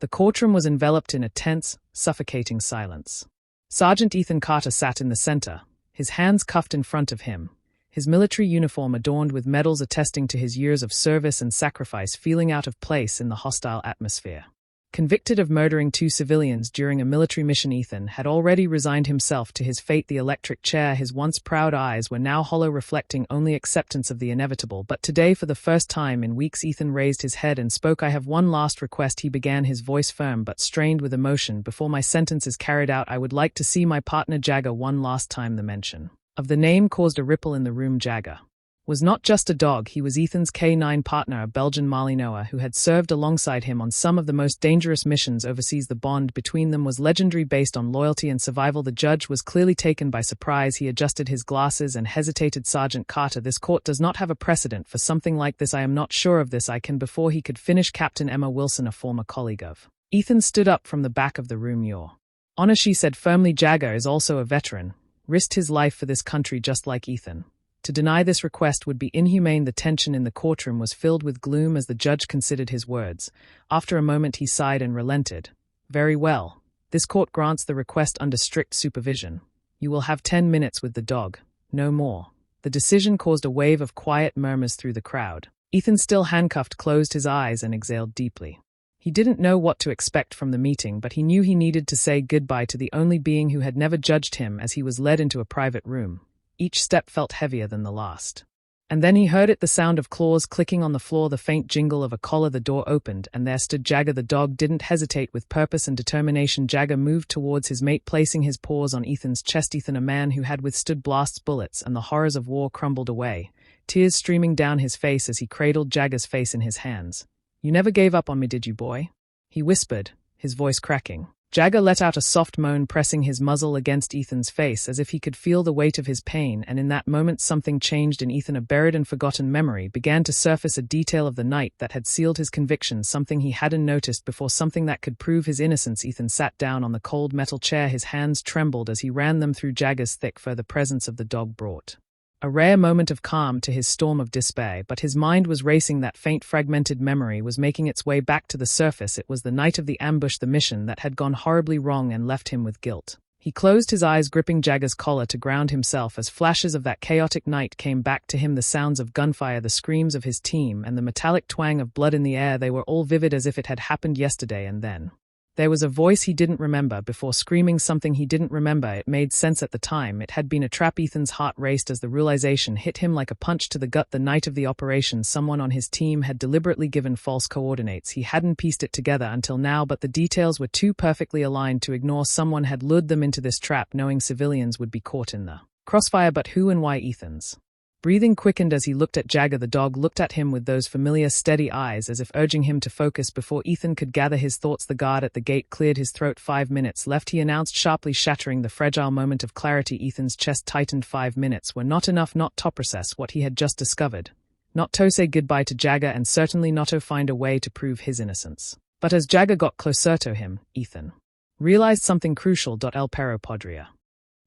The courtroom was enveloped in a tense, suffocating silence. Sergeant Ethan Carter sat in the center, his hands cuffed in front of him, his military uniform adorned with medals attesting to his years of service and sacrifice feeling out of place in the hostile atmosphere. Convicted of murdering 2 civilians during a military mission, Ethan had already resigned himself to his fate. The electric chair, his once proud eyes were now hollow, reflecting only acceptance of the inevitable. But today, for the first time in weeks, Ethan raised his head and spoke. "I have one last request," he began, his voice firm but strained with emotion. "Before my sentence is carried out, I would like to see my partner Jagger one last time." The mention of the name caused a ripple in the room. Jagger was not just a dog, he was Ethan's K9 partner, a Belgian Malinois who had served alongside him on some of the most dangerous missions overseas. The bond between them was legendary, based on loyalty and survival. The judge was clearly taken by surprise. He adjusted his glasses and hesitated. "Sergeant Carter, this court does not have a precedent for something like this. I am not sure of this. I can." Before he could finish, Captain Emma Wilson, a former colleague of Ethan, stood up from the back of the room. "Your Honor," she said firmly, "Jagger is also a veteran, risked his life for this country just like Ethan. To deny this request would be inhumane." The tension in the courtroom was filled with gloom as the judge considered his words. After a moment he sighed and relented. "Very well. This court grants the request under strict supervision. You will have 10 minutes with the dog, no more." The decision caused a wave of quiet murmurs through the crowd. Ethan, still handcuffed, closed his eyes and exhaled deeply. He didn't know what to expect from the meeting, but he knew he needed to say goodbye to the only being who had never judged him. As he was led into a private room, each step felt heavier than the last. And then he heard it, the sound of claws clicking on the floor, the faint jingle of a collar. The door opened, and there stood Jagger. The dog didn't hesitate. With purpose and determination, Jagger moved towards his mate, placing his paws on Ethan's chest. Ethan, a man who had withstood blasts, bullets, and the horrors of war, crumbled away, tears streaming down his face as he cradled Jagger's face in his hands. "You never gave up on me, did you, boy?" he whispered, his voice cracking. Jagger let out a soft moan, pressing his muzzle against Ethan's face as if he could feel the weight of his pain, and in that moment something changed in Ethan. A buried and forgotten memory began to surface, a detail of the night that had sealed his conviction, something he hadn't noticed before, something that could prove his innocence. Ethan sat down on the cold metal chair, his hands trembled as he ran them through Jagger's thick fur. The presence of the dog brought a rare moment of calm to his storm of despair, but his mind was racing. That faint, fragmented memory was making its way back to the surface. It was the night of the ambush, the mission that had gone horribly wrong and left him with guilt. He closed his eyes, gripping Jagger's collar to ground himself as flashes of that chaotic night came back to him. The sounds of gunfire, the screams of his team, and the metallic twang of blood in the air, they were all vivid as if it had happened yesterday. And then there was a voice he didn't remember before, screaming something he didn't remember. It made sense at the time. It had been a trap. Ethan's heart raced as the realization hit him like a punch to the gut. The night of the operation, someone on his team had deliberately given false coordinates. He hadn't pieced it together until now, but the details were too perfectly aligned to ignore. Someone had lured them into this trap, knowing civilians would be caught in the crossfire. But who and why? Ethan's breathing quickened as he looked at Jagger. The dog looked at him with those familiar, steady eyes, as if urging him to focus. Before Ethan could gather his thoughts, the guard at the gate cleared his throat. 5 minutes left, he announced sharply, shattering the fragile moment of clarity. Ethan's chest tightened. 5 minutes were not enough, not to process what he had just discovered, not to say goodbye to Jagger, and certainly not to find a way to prove his innocence. But as Jagger got closer to him, Ethan realized something crucial. El Perro Podria.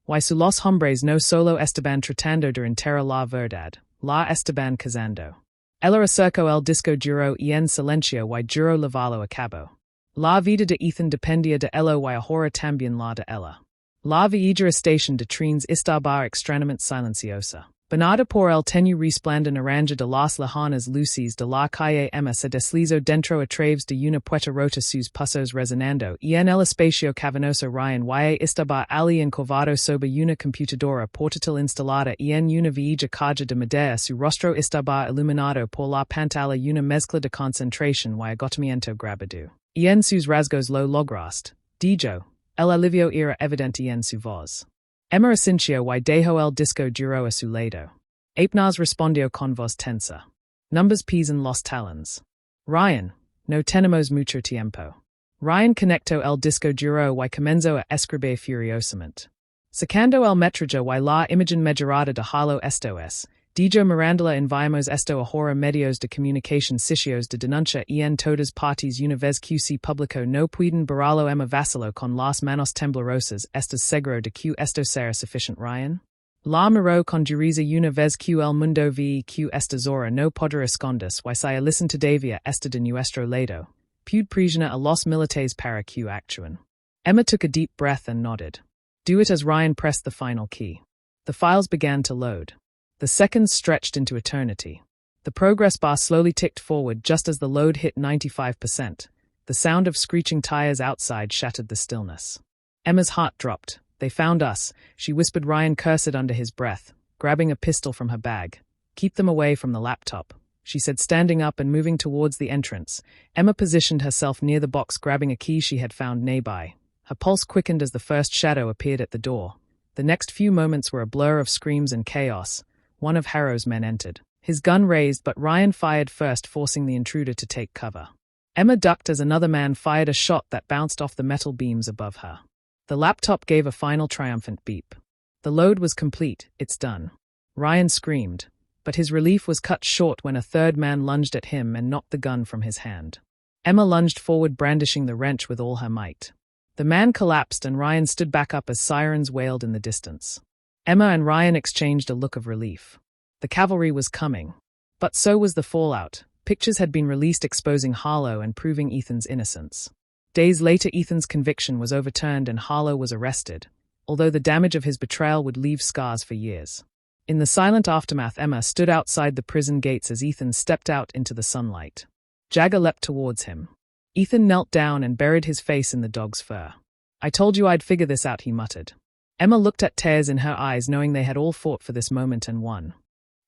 Why su los hombres no solo estaban tratando de entera la verdad, la estaban cazando. El acerco el disco duro y en silencio y juro levarlo a cabo. La vida de Ethan dependía de ello y ahora también la de ella. La viejera estación de trenes estaba extrañamente silenciosa. Banada por el tenue resplandor naranja de las lejanas luces de la calle Emma se deslizó dentro a través de una puerta rota, sus pasos resonando y en el espacio cavernoso Ryan y estaba allí encorvado sobre una computadora portátil instalada y en una vieja caja de madera. Su rostro estaba iluminado por la pantalla, una mezcla de concentración y agotamiento grabado. Y en sus rasgos lo lograste, dijo. El alivio era evidente en su voz. Emma asintió y dejó el disco duro a su lado. Apnas respondió con voz tensa. Numbers pesan los talons. Ryan, no tenemos mucho tiempo. Ryan conectó el disco duro y comenzó a escribir furiosamente. Sacando el metraje y la imagen mejorada de halo esto es, dijo Mirandela, enviamos esto ahora medios de comunicación sitios de denuncia y en todas partes una vez que se publicó no pueden borrarlo. Emma vaciló con las manos temblorosas. ¿Estás seguro de que esto será suficiente, Ryan? La miró con dureza una vez que el mundo ve que esta zora no podrá esconderse y si listen todavía está de nuestro lado. Pud prisina a los militares para que actuen. Emma took a deep breath and nodded. Do it as Ryan pressed the final key. The files began to load. The seconds stretched into eternity. The progress bar slowly ticked forward just as the load hit 95%. The sound of screeching tires outside shattered the stillness. Emma's heart dropped. They found us, she whispered. Ryan cursed under his breath, grabbing a pistol from her bag. Keep them away from the laptop, she said, standing up and moving towards the entrance. Emma positioned herself near the box, grabbing a key she had found nearby. Her pulse quickened as the first shadow appeared at the door. The next few moments were a blur of screams and chaos. One of Harrow's men entered, his gun raised, but Ryan fired first, forcing the intruder to take cover. Emma ducked as another man fired a shot that bounced off the metal beams above her. The laptop gave a final triumphant beep. The load was complete. It's done. Ryan screamed, but his relief was cut short when a third man lunged at him and knocked the gun from his hand. Emma lunged forward, brandishing the wrench with all her might. The man collapsed and Ryan stood back up as sirens wailed in the distance. Emma and Ryan exchanged a look of relief. The cavalry was coming. But so was the fallout. Pictures had been released exposing Harlow and proving Ethan's innocence. Days later, Ethan's conviction was overturned and Harlow was arrested, although the damage of his betrayal would leave scars for years. In the silent aftermath, Emma stood outside the prison gates as Ethan stepped out into the sunlight. Jagger leapt towards him. Ethan knelt down and buried his face in the dog's fur. I told you I'd figure this out, he muttered. Emma looked at tears in her eyes, knowing they had all fought for this moment and won.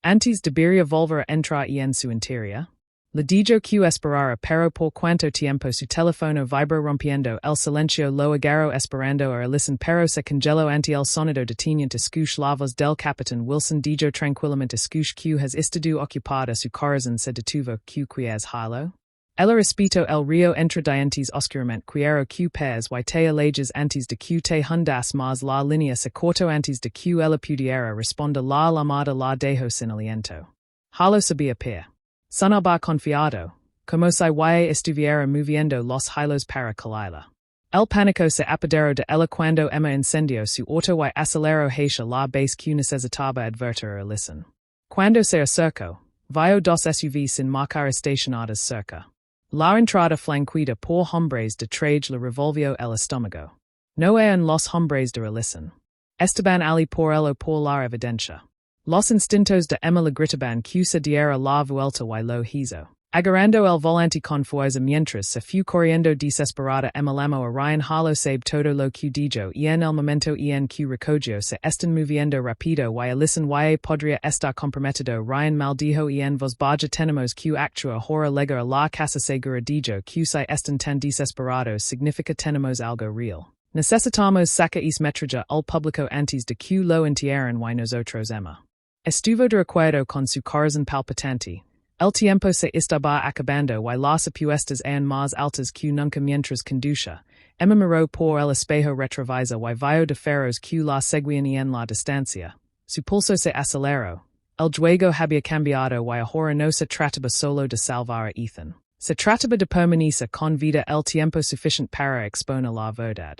Antes debería volver a entrar en su interior. Le dijo que esperara, pero por cuanto tiempo su teléfono vibró rompiendo el silencio lo agarró esperando a listen, pero se congeló ante el sonido deteniente. Escuche la voz del capitán Wilson dijo tranquilamente, escuche que has estado ocupada su corazón se detuvo que es Harlow. Ella respito el río entre dientes oscuramente quiero que pez y te alejes antes de que te hundas más la línea se cortó antes de que ella pudiera responda la llamada la dejo sin aliento. Harlow sabía peer. Sonaba confiado, como si ya estuviera moviendo los hilos para Kalila. El pánico se apoderó de ella cuando Emma encendió su auto y aceleró hacia la base que necesitaba advertir a listen. Cuando se acercó, vio dos SUVs sin marcar estacionadas cerca. La entrada flanquida por hombres de traje le revolvió el estómago. No eran los hombres de listen. Estaban ali por ello por la evidencia. Los instintos de Emma le gritaban que se diera la vuelta y lo hizo. Agarrando el volante con fuerza mientras se fue corriendo desesperada. Emma llamó a Ryan. Harlow sabe todo lo que dijo y en el momento en que recogió se están moviendo rápido y listen y podría estar comprometido. Ryan maldijo en voz baja, tenemos que actuar ahora llegar a la casa segura. Dijo que si están tan desesperados significa tenemos algo real. Necesitamos sacar es metralla al público antes de que lo entierren y nosotros. Emma estuvo de acuerdo con su corazón palpitante. El tiempo se estaba acabando y las apuestas eran más altas que nunca mientras conducía. Emma miró por el espejo retrovisor y vio de ferros que la seguían en la distancia. Su pulso se aceleró. El juego había cambiado y ahora no se trataba solo de salvar a Ethan. Se trataba de permanecer con vida el tiempo suficiente para exponer la verdad.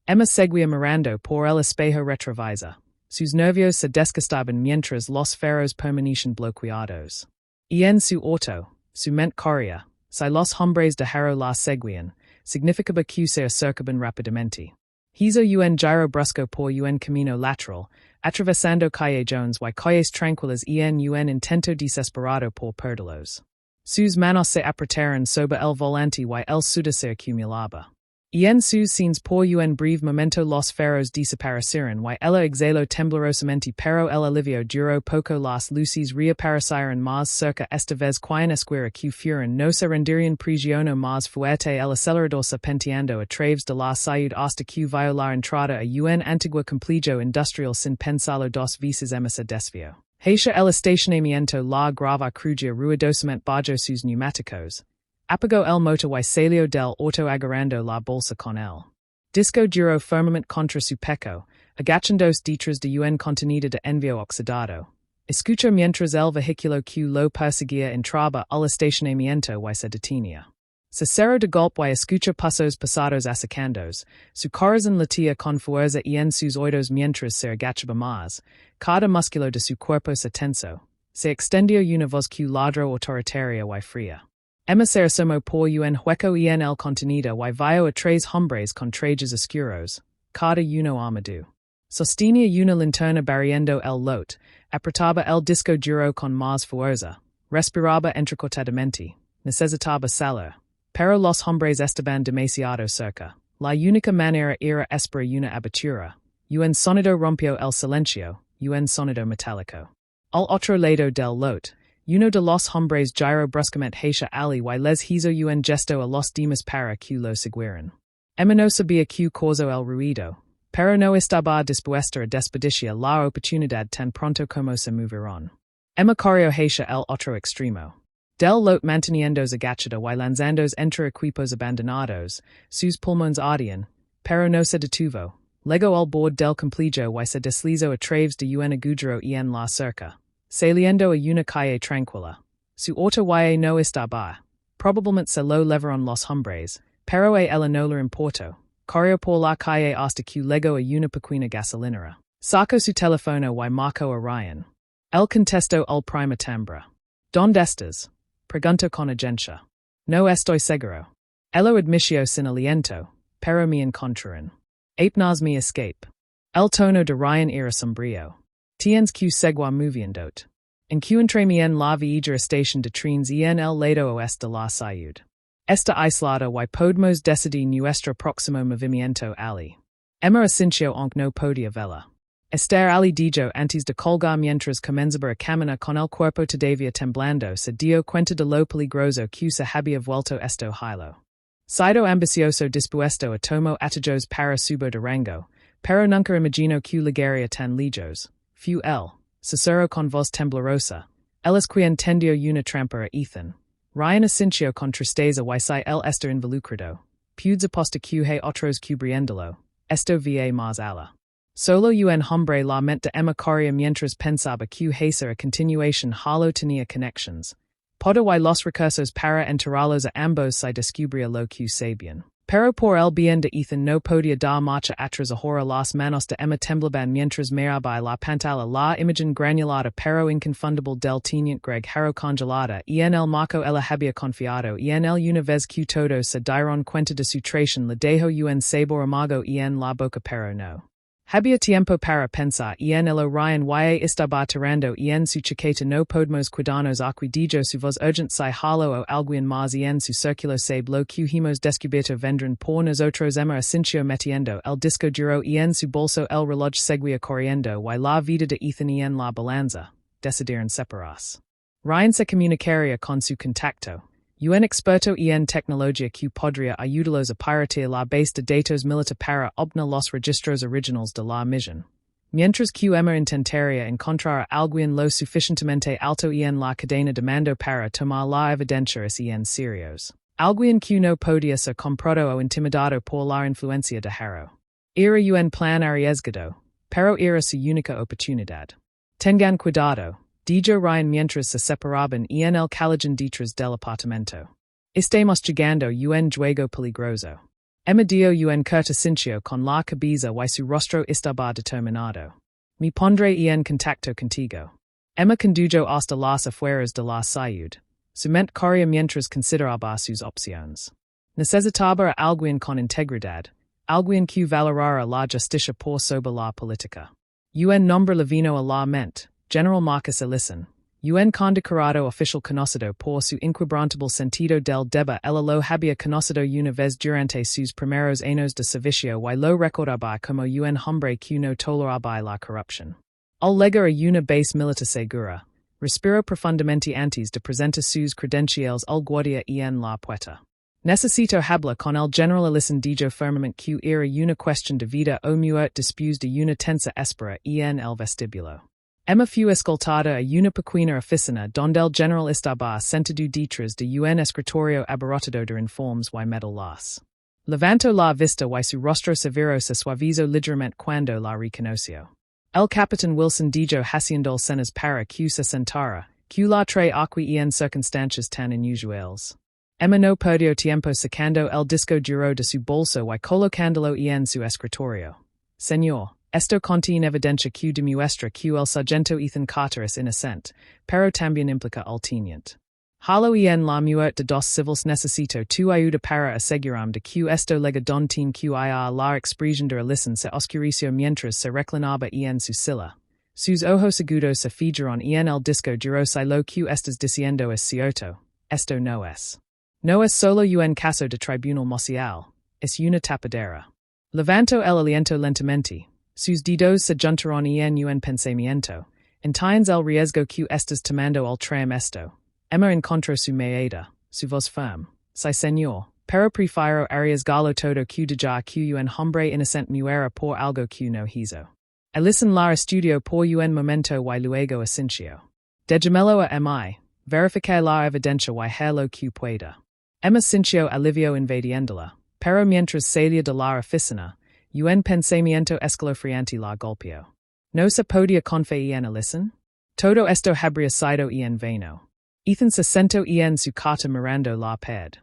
Emma seguía mirando por el espejo retrovisor. Sus nervios se desgastaban mientras los ferros permanecían bloqueados. Y en su auto, su mente corría. Si los hombres de Harrow la seguían, significaba que se acercaban rápidamente. Hizo un giro brusco por un camino lateral, atravesando callejones y calles tranquilas en un intento desesperado por perderlos. Sus manos se apretaron sobre el volante y el sudor se acumulaba. Y en sus scenes por un breve momento los ferros desaparecieron y ella exhaló temblorosamente, pero el alivio duró poco. Las luces reaparecieron más cerca esta vez quien esquera que fueron no se rendirían prisiono más fuerte. El acelerador se penteando a través de la ciudad hasta que vio la entrada a un antiguo complejo industrial sin pensarlo dos veces. Emma se desvió hacia el estacionamiento. La grava crujía ruidosamente bajo sus neumáticos. Apagó el motor y salió del auto agarrando la bolsa con el disco duro firmemente contra su pecho, agachándose detrás de un contenedor de envío oxidado. Escuchó mientras el vehículo que lo perseguía entraba al estacionamiento y se detenía. Se cerró de golpe y escuchó pasos pesados acercándose. Su corazón latía con fuerza en sus oídos mientras se agachaba más. Cada músculo de su cuerpo se tensó. Se extendió una voz que ladró autoritaria y fría. Emma somo por un hueco en el contenido y vio a tres hombres con trajes oscuros, cada uno armado. Sostenía una linterna barriendo el lot, apretaba el disco duro con más fuerza, respiraba entrecortadamente, necesitaba salir. Pero los hombres estaban demasiado cerca. La única manera era esperar una abertura. Un sonido rompió el silencio, un sonido metálico. Al otro lado del lot, uno de los hombres giró bruscamente hacia Ali y les hizo un gesto a los demás para que lo siguieran. Emma no sabía que causó el ruido, pero no estaba dispuesta a desperdiciar la oportunidad tan pronto como se movieron. Emma corrió hacia el otro extremo. Del lot manteniéndose agachada y lanzándose entre equipos abandonados, sus pulmones ardían, pero no se detuvo. Luego al bord del complejo y se deslizó a través de un agujero en la cerca, saliendo a una calle tranquila. Su auto y no estaba. Probablemente se lo levaron los hombres, pero a ella no le importó. Corrió por la calle hasta que llegó a una pequeña gasolinera. Sacó su teléfono y marcó a Ryan. Él contestó al prima timbre. ¿Dónde estás? Preguntó con agencia. No estoy seguro. Elo admitió sin aliento, pero me encontraron. Apenas me escape. El tono de Ryan era sombrío. Tienes que seguir moviéndote. Encuentrame en la vieja estación de trenes en el lado oeste de la ciudad. Está aislada y podemos decidir nuestro próximo movimiento Ali. Emma asintió aunque no podía verla. Estar Ali dijo antes de colgar mientras comenzaba a caminar con el cuerpo todavía temblando se dio cuenta de lo peligroso que se había vuelto esto hilo. Sido ambicioso dispuesto a tomo atajos para subo de rango, pero nunca imagino que llegaría tan lejos. Fu él, susurró con voz temblorosa. Él es quien tendió una trampa a Ethan. Ryan asintió con tristeza y si él está involucrado. Pude aposta que hay otros cubriéndolo. Esto va más allá. Solo un hombre la mente de Emma corría mientras pensaba que hacer a continuación halo tenía connections. Podo y los recursos para enterarlos a ambos se descubría lo que sabían. Pero por el bien de Ethan no podía dar marcha atrás ahora las manos de Emma temblaban mientras miraba la pantalla la imagen granulada pero inconfundible del teniente Greg Harrow congelada en el marco ella había confiado en el una vez que todos se dieron cuenta de su traición le dejó un sabor amargo en la boca pero no. Había tiempo para pensar en el Ryan y estaba tirando en su chaqueta no podemos cuidarnos aquí dijo su voz urgent si halo o alguien más en su círculo sabe lo que hemos descubierto vendrán por nosotros Emma asintió metiendo el disco duro en su bolso el reloj seguía corriendo y la vida de Ethan en la balanza. Decidieron separarse. Ryan se comunicaría con su contacto. Un experto en tecnología que podría ayudarlos a piratear la base de datos militar para obtener los registros originales de la misión. Mientras que Emma intentaría encontrar a alguien lo suficientemente alto en la cadena de mando para tomar la evidencia en serios. Alguien que no podía ser comprado o intimidado por la influencia de Harrow. Era un plan arriesgado, pero era su única oportunidad. Tengan cuidado. Dijo Ryan mientras se separaban en el callejón detrás del apartamento. Estamos llegando un juego peligroso. Emma dio un curtacincio con la cabeza y su rostro estaba determinado. Me pondré en contacto contigo. Emma condujo hasta las afueras de la ciudad. Su mente corría mientras consideraba sus opciones. Necesitaba a alguien con integridad, alguien que valorara la justicia por sobre la política. Un nombre le vino a la mente. General Marcus Ellison, un condecorado oficial conocido por su inquebrantable sentido del deber ella lo había conocido una vez durante sus primeros años de servicio y lo recordaba como un hombre que no toleraba la corrupción. Al llegar a una base militar segura, respiró profundamente antes de presentar sus credenciales al guardia en la puerta. Necesito hablar con el general Ellison dijo firmemente que era una cuestión de vida o muerte después de una tensa espera en el vestíbulo. Emma fu escoltada a una pequeña oficina donde el general estaba sentado detrás de un escritorio abarrotado de informes y medalas. Levantó la vista y su rostro severo se suavizó ligeramente cuando la reconoció. El capitán Wilson dijo haciendo señas para que se sentara, que la trae aquí en circunstancias tan inusuales. Emma no perdió tiempo sacando el disco duro de su bolso y colocándolo en su escritorio. Señor. Esto contiene evidencia que demuestra que el sargento Ethan Carter es inocente, pero también implica al teniente Halo en la muerte de dos civiles necesito tu ayuda para aseguram de que esto lega don tin que la expresión de listen se oscuricio mientras se reclinaba en su silla. Sus ojos agudos se fijaron en el disco duro si lo que estás diciendo es cierto. Esto no es. No es solo un caso de tribunal social. Es una tapadera. Levanto el aliento lentamente. Sus dedos se juntaron en un pensamiento. Entiendes el riesgo que estás tomando al traer esto. Emma encontró su maeda, su voz firme. Sí, señor, pero prefiero arriesgarlo todo que dejar que un hombre inocente muera por algo que no hizo. Alison la estudio por un momento y luego asintió. De gemelo a mi, verifique la evidencia y lo que pueda. Emma sintió alivio invadiéndola, pero mientras salía de la oficina, un pensamiento escalofriante la golpeó. ¿No se podía confiar en Alison? Todo esto habría sido en vano. Ethan se sentó en su cata mirando la pared.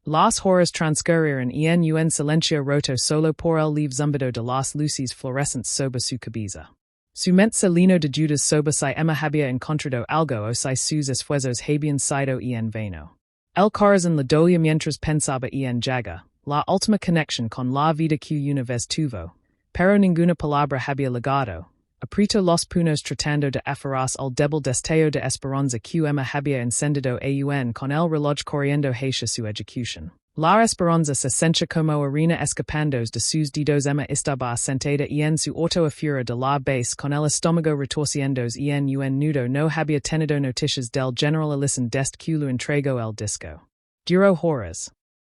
Las horas transcurrieron en un silencio roto solo por el leve zumbido de las luces fluorescentes sobre su cabeza. Su mente se llenó de dudas sobre si Emma había encontrado algo o si sus esfuerzos habían sido en vano. El corazón le dolía mientras pensaba en Jaga, la última conexión con la vida que una vez tuvo, pero ninguna palabra había llegado. Aprieto los puños tratando de aferrarse al débil destello de esperanza que Emma había encendido aún con el reloj corriendo hacia su ejecución. La esperanza se sentía como arena escapando de sus dedos. Emma estaba sentada en su auto afuera de la base con el estómago retorciéndose en un nudo. No había tenido noticias del general Alison desde que lo entregó el disco. Duró horas.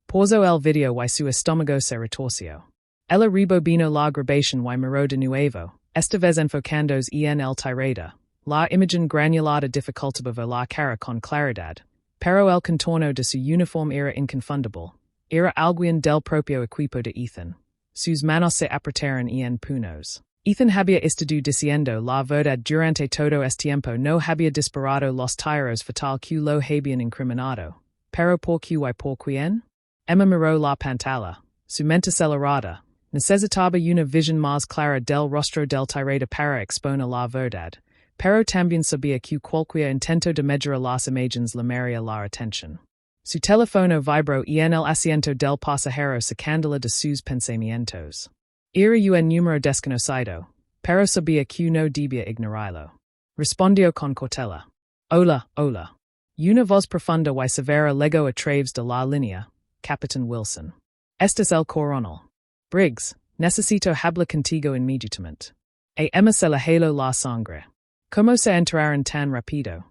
Pausó el video y su estómago se retorció. Ella rebobinó la grabación y miró de nuevo. Esta vez enfocándose en el tirada. La imagen granulada dificultaba ver la cara con claridad, pero el contorno de su uniforme era inconfundible. Era alguien del propio equipo de Ethan. Sus manos se apretaron en puños. Ethan había estado diciendo la verdad durante todo este tiempo. No había disparado los tiros fatal que lo habían incriminado. Pero ¿por qué y por quién? Emma miró la pantalla. Su mente acelerada. Necesitaba una visión más clara del rostro del tirada para exponer la verdad, pero también sabía que cualquier intento de mejorar las imágenes llamaría la atención. Su teléfono vibró en el asiento del pasajero sacándola de sus pensamientos. Era un número desconocido, pero sabía que no debía ignorarlo. Respondió con cautela. Hola, hola. Una voz profunda y severa llegó a través de la línea. Capitán Wilson. Este es el coronel. Briggs, necesito hablar contigo inmediatamente. Emma se la heló la sangre. ¿Cómo se enteraron tan rápido?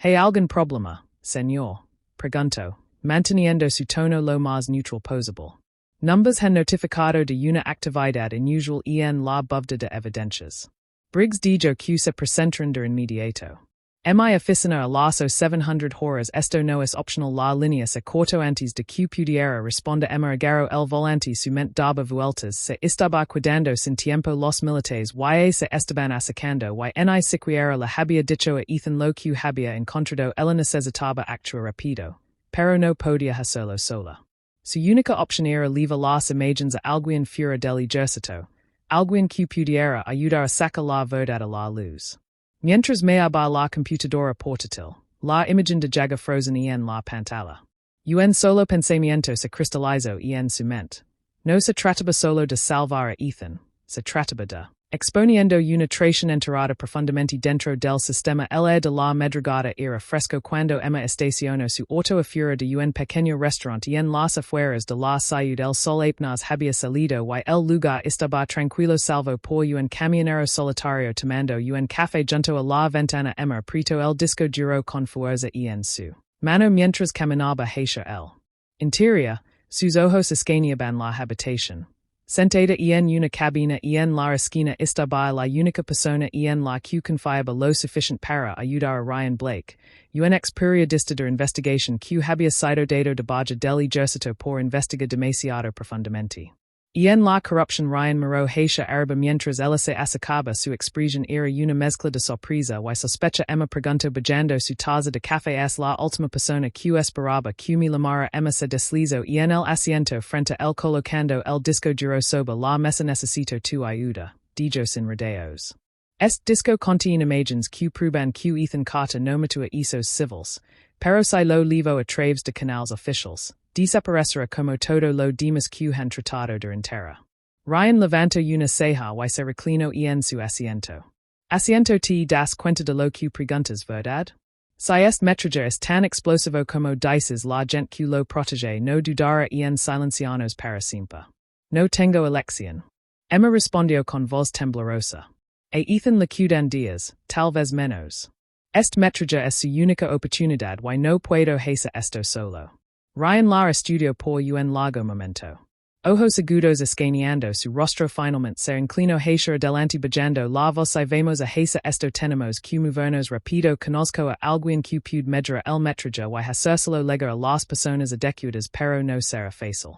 ¿Hay algún problema, señor? Preguntó, manteniendo su tono lo más neutral posible. Numbers han notificado de una actividad inusual en la búsqueda de evidencias. Briggs dijo que se presentaron de inmediato. Mi oficina a las 700 horas. Esto no es optional. La línea se cortó antes de que pudiera responder. Emma agarró el volante. Su mente daba vueltas. Se estaba cuidando sin tiempo. Los militares y se estaban acercando. Ni siquiera le había dicho a Ethan lo que había encontrado. Ella necesitaba actuar rápido. Pero no podía hacerlo sola. Su única opción era levar las imágenes a alguien fuera del ejército. Alguien que pudiera ayudar a sacar la verdad a la luz. Mientras meaba la computadora portátil, la imagen de Jaga frozen en la pantalla. Un solo pensamiento se cristalizó en su mente. No se trataba solo de salvar a Ethan, se trataba de exponiendo una traición enterrada profundamente dentro del sistema. El de la madrugada era fresco cuando Emma estacionó su auto afuera de un pequeño restaurante en las afueras de la ciudad. El sol apenas había salido y el lugar estaba tranquilo salvo por un camionero solitario tomando un café junto a la ventana. Emma apretó el disco duro con fuerza en su mano mientras caminaba hacia el interior. Sus ojos escaneaban la habitación. Sentada en una cabina en la esquina estaba la única persona en la que confiaba lo suficiente para ayudar a Ryan Blake, un ex periodista de investigación que había sido dado de baja del ejército por investigar demasiado profundamente. En la corrupción Ryan miró hacia arriba mientras ella se acercaba. Su expresión era una mezcla de sorpresa y sospecha. Emma preguntó bajando su taza de café. Es la última persona que esperaba que me llamara. Emma se deslizó en el asiento frente a él colocando el disco duro sobre la mesa. Necesito tu ayuda, dijo sin rodeos. Este disco contiene imágenes que prueban que Ethan Carter no mató a esos civiles, pero si lo levo a traves de canals officials, desaparecerá como todo lo demás que han tratado de entera. Ryan levanto una ceja y se reclinó en su asiento. Asiento te das cuenta de lo que preguntas, verdad? Si este metralla es tan explosivo como dices la gente que lo protege no dudará en silenciarnos para siempre. No tengo elección. Emma respondió con voz temblorosa. Ethan le quedan días, tal vez menos. Este metralla es su única oportunidad y no puedo hacer esto solo. Ryan la estudió por un largo momento. Ojos agudos escaneando su rostro finalmente se inclinó hacia adelante bajando la voz si vemos a hacer esto tenemos que movernos rápido conozco a alguien que puede medir el metralla y hacérselo llegar a las personas adecuadas pero no será fácil.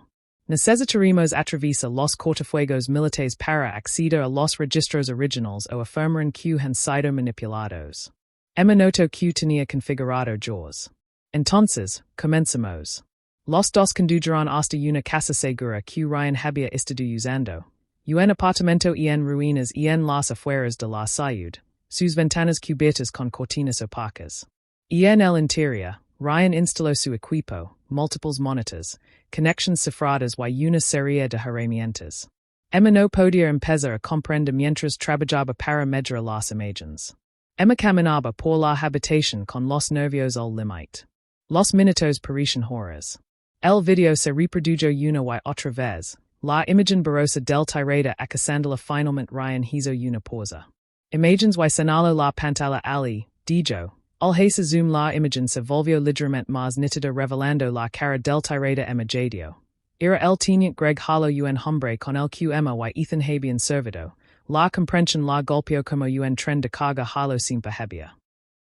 Necesitaremos atravesar los cortafuegos militares para acceder a los registros originales o afirmar que han sido manipulados. Emma notó que tenía configurado JAWS. Entonces, comencemos. Los dos condujeron hasta una casa segura que Ryan había estado usando. Un apartamento en ruinas en las afueras de la ciudad, sus ventanas cubiertas con cortinas opacas. En el interior, Ryan instaló su equipo, múltiples monitors, conexiones cifradas y una serie de herramientas. Emma no podía empezar a comprender mientras trabajaba para medir las imágenes. Emma caminaba por la habitación con los nervios al límite. Los minutos parecían horas. El video se reprodujo una y otra vez. La imagen borrosa del tirada acusándola finalmente Ryan hizo una pausa. Imagens y señaló la pantalla ali, dijo. Al hacer zoom la imagen se volvió ligeramente más nítida revelando la cara del tirada Emma Jadio. Era el teniente Greg Hollow un hombre con el que Emma y Ethan habían servido. La comprensión la golpeó como un tren de carga Hollow siempre había.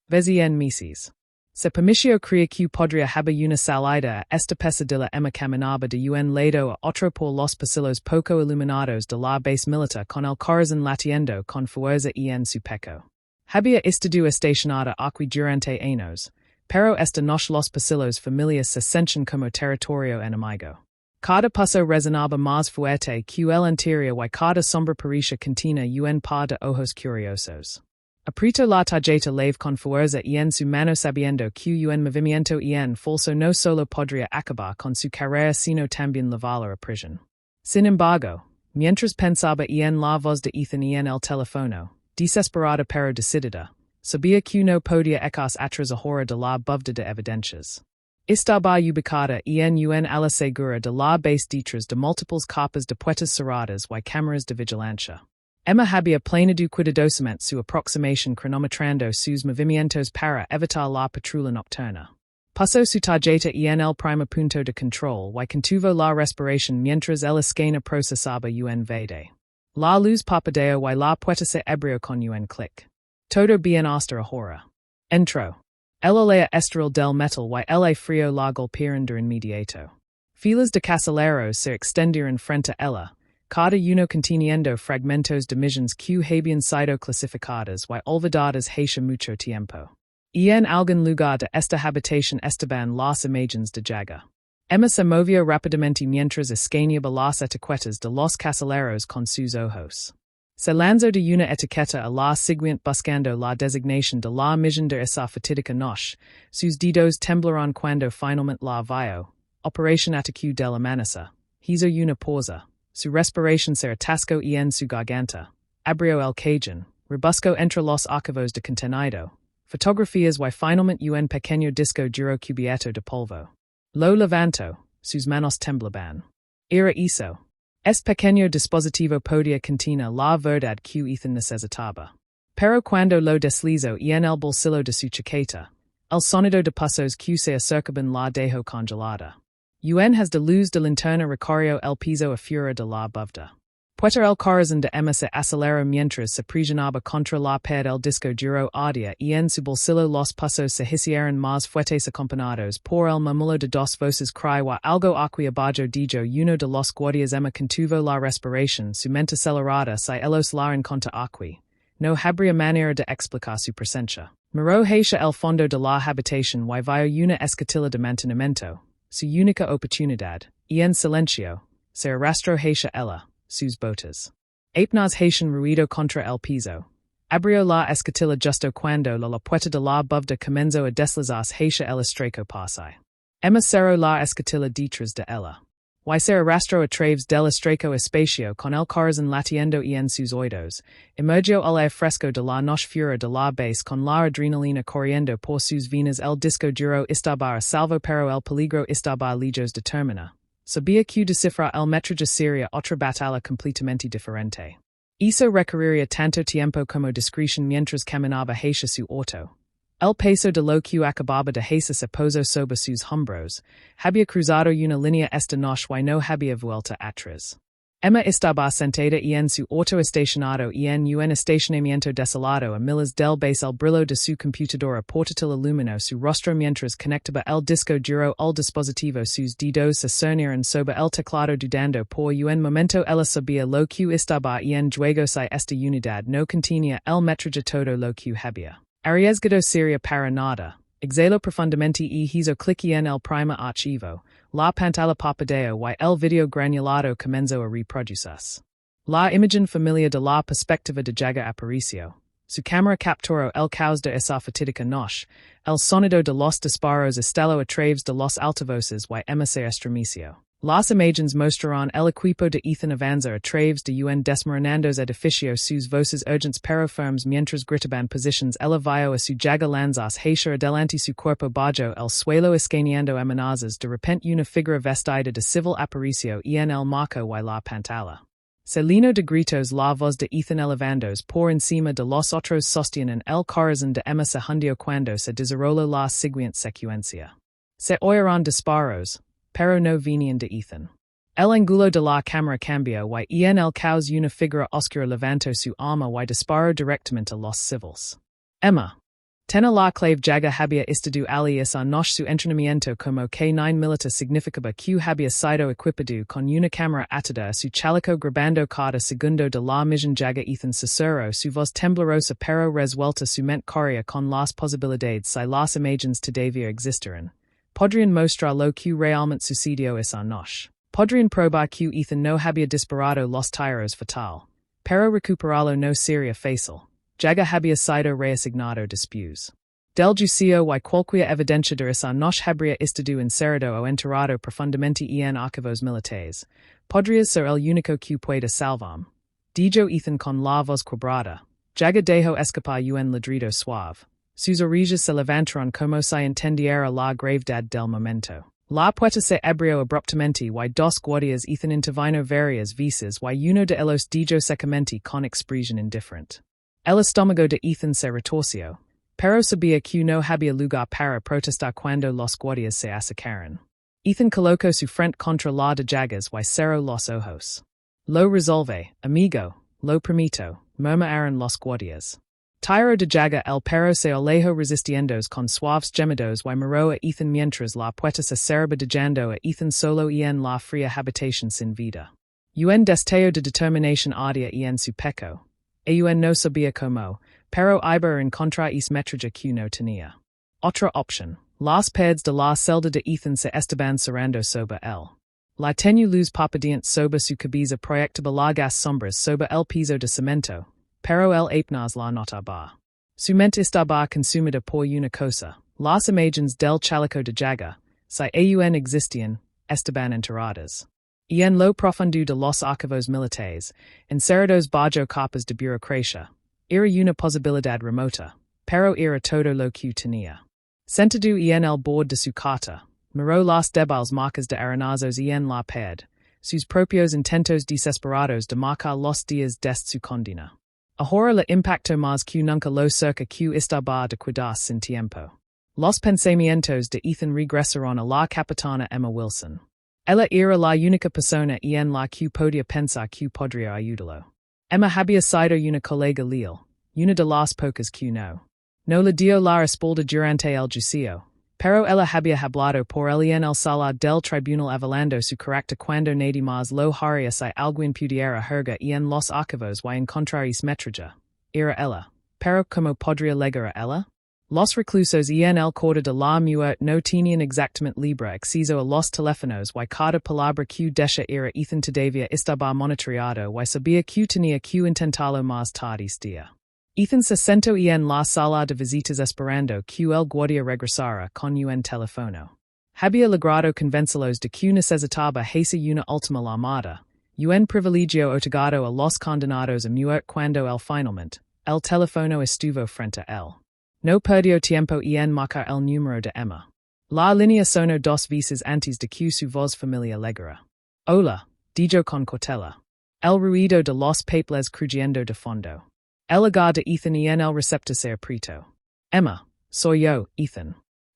Vezi en meses. Se permitió creer que podría haber una salida a esta pesadilla Emma caminaba de un lado a otro por los pasillos poco iluminados de la base militar con el corazón latiendo con fuerza en su pecho. Había estado estacionada aquí durante años, pero esta noche los pasillos familiares se sentían como territorio enemigo. Cada paso resonaba más fuerte que el interior y cada sombra parecía contina un par de ojos curiosos. Aprieto la tarjeta lave con fuerza en su mano sabiendo que un movimiento en falso no solo podría acabar con su carrera sino también llevarla a prisión. Sin embargo, mientras pensaba en la voz de Ethan en el teléfono, desesperada pero decidida, sabía que no podía echar atrás ahora de la búsqueda de evidencias. Estaba ubicada en un ala segura de la base detrás de múltiples capas de puertas cerradas y cámaras de vigilancia. Emma había planeado cuidadosamente su aproximación cronometrando sus movimientos para evitar la patrulla nocturna. Pasó su tarjeta en el primer punto de control y contuvo la respiración mientras el escena procesaba un verde. La luz parpadeó y la puerta se abrió con un clic. Todo bien hasta ahora. Entró. El olea esteral del metal y el frío la golpearon de inmediato. Filas de casilleros se extendieron frente a ella. Cada uno conteniendo fragmentos de missions que habían sido clasificadas y olvidadas hace mucho tiempo. En algún lugar de esta habitación estaban las imágenes de Jaga. Emma se movió rápidamente mientras escaneaba las etiquetas de los casilleros con sus ojos. Se lanzó de una etiqueta a la siguiente buscando la designación de la misión de esa fatídica noche. Sus dedos temblaron cuando finalmente la vio. Operación Ataque del Amanecer. Hizo una pausa. Su respiración se atascó en su garganta. Abrió el cajón. Rebuscó entre los archivos de contenido. Fotografías y finalmente un pequeño disco duro cubierto de polvo. Lo levantó. Sus manos temblaban. Era eso. Este pequeño dispositivo podía contener la verdad que Ethan necesitaba. Pero cuando lo deslizó en el bolsillo de su chaqueta, el sonido de pasos que se acercaban la dejó congelada. Un has de luz de linterna recorrió el piso a fura de la bóveda. Puerta el corazón de Emma se aceleró mientras se presionaba contra la pared el disco duro audio en su bolsillo los pasos se hicieron más fuertes acompañados por el murmullo de dos voces cry y algo aquí abajo dijo uno de los guardias. Emma contuvo la respiración su mente acelerada si ellos la encontra aquí. No habría manera de explicar su presencia. Miró hacia el fondo de la habitación y vio una escotilla de mantenimiento. Su única oportunidad, en silencio, se arrastró hacia ella, sus botas. Apenas hacían ruido contra el piso. Abrio la escatilla justo cuando la puerta de la bovda comenzo a deslizarse hacia el estrecho pasai. Emma cerro la escatilla detrás de ella. Y se arrastró a través del estrecho espacio con el corazón latiendo en sus oídos, emergió al fresco de la noche fura de la base con la adrenalina corriendo por sus venas el disco duro estaba a salvo pero el peligro estaba lejos de terminar. Sabía que descifrar el metraje sería otra batalla completamente diferente. Hizo requeriría tanto tiempo como discreción mientras caminaba hacia su auto. El peso de lo que acababa de hacer se posó sobre sus hombros. Había cruzado una línea esta noche y no había vuelta atrás. Emma estaba sentada en su auto estacionado en un estacionamiento desolado a miles del base el brillo de su computadora portátil iluminó su rostro mientras conectaba el disco duro al dispositivo sus dedos se cernieron sobre el teclado dudando por un momento ella sabía lo que estaba en juego si esta unidad no contenía el metraje todo lo que había. Arriesgado seria para nada. Exhaló profundamente y hizo clic en el prima archivo. La pantalla parpadeo y el video granulado comenzó a reproducirse. La imagen familiar de la perspectiva de Jagger apareció. Su cámara capturó el caos de esa fatídica noche. El sonido de los disparos estalló a través de los altavoces y Emma se estremeció. Las imágenes mostraron el equipo de Ethan avanza a través de un desmoronandos edificios sus voces urgentes pero firmes mientras gritaban posiciones elevadas a su Jagger lanzas hacia adelante su cuerpo bajo el suelo escaneando amenazas de repente una figura vestida de civil apareció en el marco y la pantalla. Celino de gritos la voz de Ethan elevandos por encima de los otros sostienen el corazón de Emma se hundió cuando se desarrolló la siguiente secuencia. Se oyeron disparos, pero no venían de Ethan. El ángulo de la cámara cambió y en el caos una figura oscura levantó su arma y disparó directamente a los civiles. Emma. Tena la clave Jagger había estado alias a noche su entrenamiento como K9 militar significaba que había sido equipado con una cámara atada a su chaleco grabando cada segundo de la misión Jagger Ethan susurró su voz temblorosa pero resuelta su mente corría con las posibilidades si las imágenes todavía existieran. Podrían mostrar lo que realmente sucedió esa noche. Podrían probar que Ethan no había disparado los tiros fatal. Pero recuperarlo no sería fácil. Jagger había sido reasignado después del juicio y cualquier evidencia de esa noche habría estado encerrado o enterrado profundamente en archivos militares. Podría ser el único que pueda salvarme. Dijo Ethan con la voz quebrada. Jagger dejó escapar un ladrido suave. Sus orejas se levantaron como si entendiera la gravedad del momento. La puerta se abrió abruptamente y dos guardias Ethan intervino varias veces y uno de ellos dijo secamente con expresión indiferente. El estómago de Ethan se retorció, pero sabía que no había lugar para protestar cuando los guardias se acercaron. Ethan colocó su frente contra la de Jaggers y cerró los ojos. Lo resolve, amigo, lo permito, murmuraron los guardias. Tiro de Jagger el perro se alejó resistiendos con suaves gemidos y miró a Ethan mientras la puerta se cerraba dejando a Ethan solo en la fría habitación sin vida. Un destello de determinación ardía en su pecho. Un no sabía cómo, pero iba a encontrar es metraje que no tenía. Otra opción. Las paredes de la celda de Ethan se estaban cerrando sobre él. La tenue luz parpadeante sobre su cabeza proyectaba largas sombras sobre el piso de cemento. Pero el apenas la notaba. Su mente estaba consumida por una cosa. Las imágenes del chaleco de Jagger, si aún existían, estaban enterradas. En lo profundo de los archivos militares, encerrados bajo capas de burocracia. Era una posibilidad remota, pero era todo lo que tenía. Sentado en el borde de su carta, miró las débiles marcas de arenazos en la pared, sus propios intentos desesperados de marcar los días de su condena. Ahora le impacto más que nunca lo cerca que estaba de cuidarse sin tiempo. Los pensamientos de Ethan regresaron a la capitana Emma Wilson. Ella era la única persona en la que podía pensar que podría ayudarlo. Emma había sido una colega leal, una de las pocas que no le dio la espalda durante el juicio, pero ella había hablado por él en el sala del tribunal avalando su carácter cuando nadie más lo haría si alguien pudiera hurgar en los archivos y encontrar es metraje. Era ella, pero ¿cómo podría llegar a ella? Los reclusos en el corte de la muerte no tenían exactamente libre acceso a los teléfonos y cada palabra que decía era Ethan todavía estaba monitoreado y sabía que tenía que intentarlo más tarde este día. Ethan se sento en la sala de visitas esperando que el guardia regresara con un telefono. Había logrado convencerlos de que necesitaba hacer una última llamada, un privilegio otorgado a los condenados a muerte cuando el finalmente, el teléfono estuvo frente a él. No perdió tiempo en marcar el número de Emma. La línea sonó dos veces antes de que su voz familiar llegara. Hola, dijo con cautela. El ruido de los papeles crujiendo de fondo. El hogar de Ethan en el receptor se apretó. Emma, soy yo, Ethan.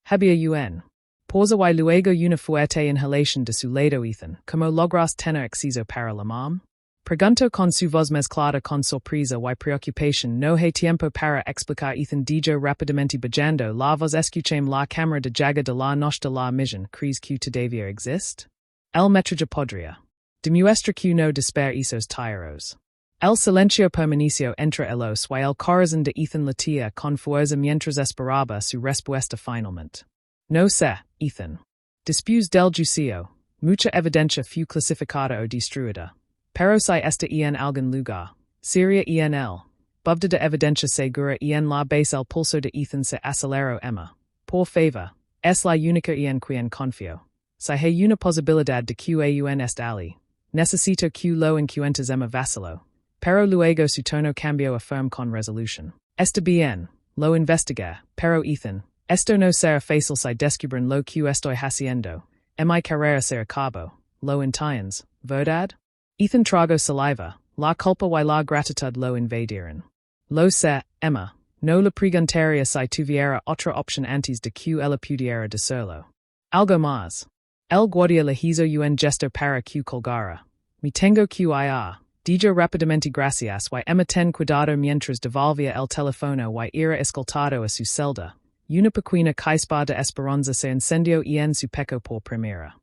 Había un. Pausa y luego una fuerte inhalación de su lado Ethan. ¿Cómo logras tener acceso para la mam? Preguntó con su voz mezclada con sorpresa y preocupación. No hay tiempo para explicar Ethan dijo rápidamente bajando la voz escuchame la cámara de jaga de la noche de la misión. ¿Crees que todavía existe? El metralla podría. Demuestra que no despair esos tiros. El silencio permaneció entre ellos y el corazón de Ethan latía con fuerza mientras esperaba su respuesta finalmente. No sé, Ethan. Después del juicio, mucha evidencia fue clasificada o destruida. Pero si está en algún lugar, sería en el. Bubda de evidencia segura en la base el pulso de Ethan se aceleró Emma. Por favor, es la única en quien confío. Si hay una posibilidad de que un est ali. Necesito que lo encuentres Emma vaciló. Pero luego su tono cambió a firme con resolución. Está bien, lo investigué, pero Ethan, esto no será fácil si descubren lo que estoy haciendo. Mi carrera se acabó. Lo entiendes, verdad? Ethan tragó saliva, la culpa y la gratitud lo invadieron. Lo sé, Emma, no le preguntaría si tuviera otra opción antes de que ella pudiera decirlo. Algo más. El guardia le hizo un gesto para que colgara. Me tengo que ir. Dijo rápidamente gracias y Emma ten cuidado mientras devolvía el teléfono y era escoltado a su celda. Una pequeña chispa de esperanza se encendió en su pecho por primera.